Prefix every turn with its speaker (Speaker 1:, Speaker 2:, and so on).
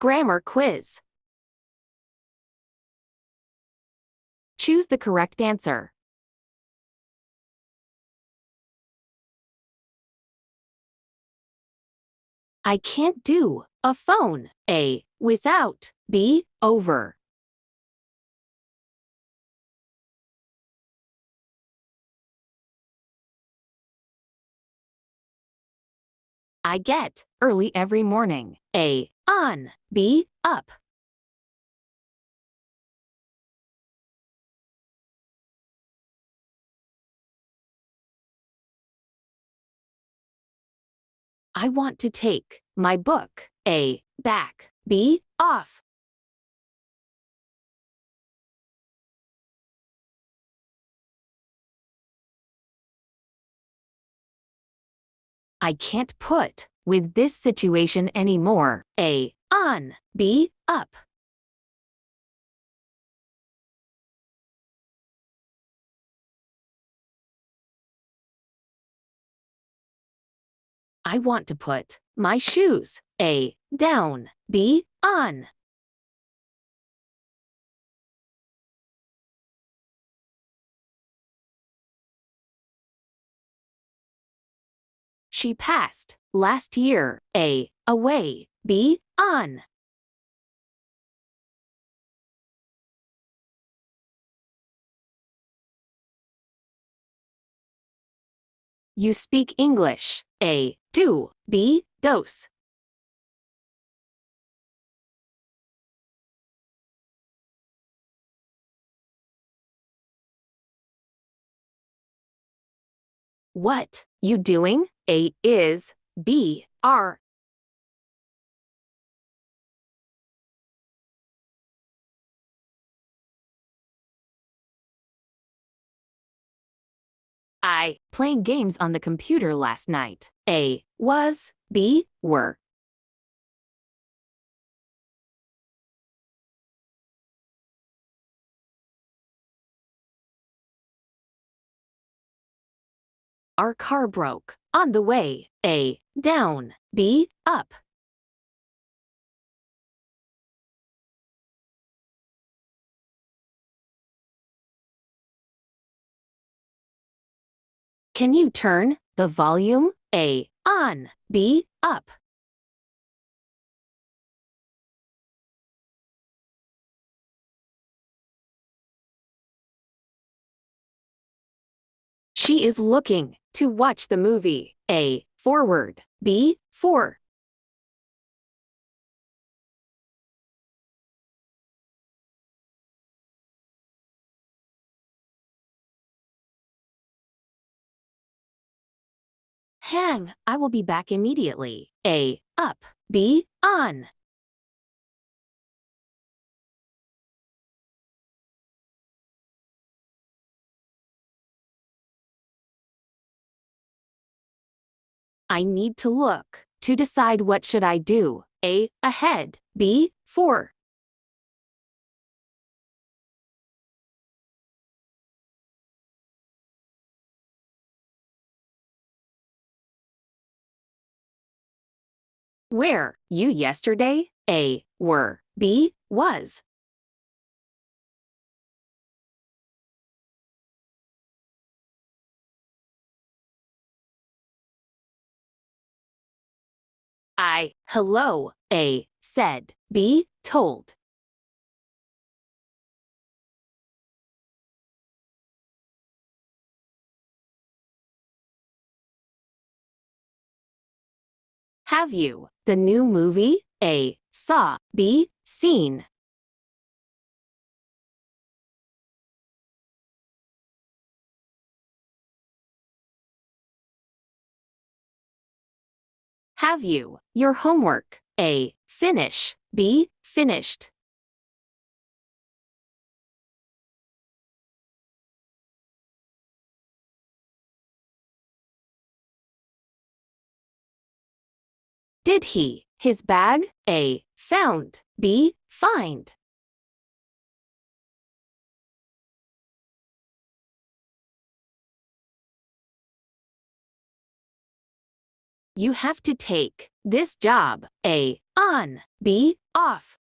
Speaker 1: Grammar quiz. Choose the correct answer. I can't do a phone. A. Without. B. Over. I get early every morning. A. On. B. Up. I want to take my book. A. Back. B. Off. I can't put with this situation anymore. A. On. B. Up. I want to put my shoes. A. Down. B. On. She passed last year. A. Away. B. On. You speak English. A. Do. B. Dose. What you doing? A. Is. B. Are. I. Playing games on the computer last night. A. Was. B. Were. Our car broke on the way. A. Down. B. Up. Can you turn the volume? A. On. B. Up. She is looking to watch the movie. A. Forward. B. For. Hang. I will be back immediately. A. Up. B. On. I need to look to decide what should I do. A. Ahead. B. For. Where? You yesterday? A. Were. B. Was. I. Hello. A. Said. B. Told. Have you? The new movie? A. Saw. B. Seen. Have you? Your homework. A. Finish. B. Finished. Did he? His bag? A. Found. B. Find. You have to take this job. A. On. B. off.